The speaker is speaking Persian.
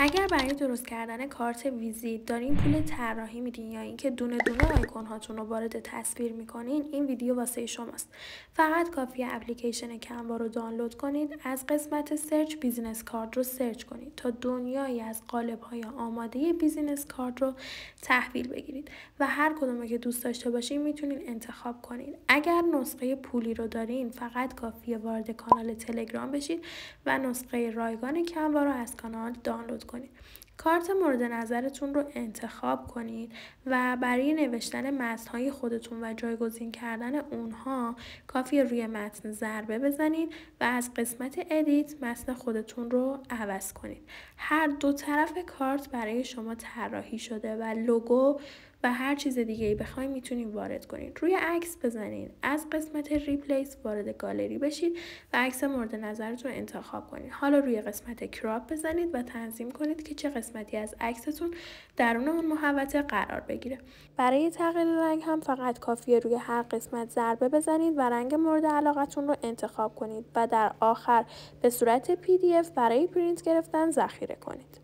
اگر برای درست کردن کارت ویزیت دارین پول طراحی میدین یا اینکه دونه دونه آیکون هاتون رو وارد تصویر میکنین، این ویدیو واسه شماست. فقط کافیه اپلیکیشن کنوا رو دانلود کنید، از قسمت سرچ بیزینس کارت رو سرچ کنید تا دنیایی از قالب‌های آماده بیزینس کارت رو تحویل بگیرید و هر کدومه که دوست داشته باشین میتونین انتخاب کنید. اگر نسخه پولی رو دارین فقط کافیه وارد کانال تلگرام بشید و نسخه رایگان کنوا رو از کانال دانلود کنید. کارت مورد نظرتون رو انتخاب کنید و برای نوشتن متن‌های خودتون و جایگزین کردن اونها کافیه روی متن ضربه بزنید و از قسمت ادیت متن خودتون رو عوض کنید. هر دو طرف کارت برای شما طراحی شده و لوگو و هر چیز دیگه ای بخواید میتونید وارد کنید. روی عکس بزنید، از قسمت ریپلیس وارد گالری بشید و عکس مورد نظرتون انتخاب کنید. حالا روی قسمت کراپ بزنید و تنظیم کنید که چه قسمتی از عکستون درون اون محوطه قرار بگیره. برای تغییر رنگ هم فقط کافیه روی هر قسمت ضربه بزنید و رنگ مورد علاقتون رو انتخاب کنید و در آخر به صورت PDF برای پرینت گرفتن ذخیره کنید.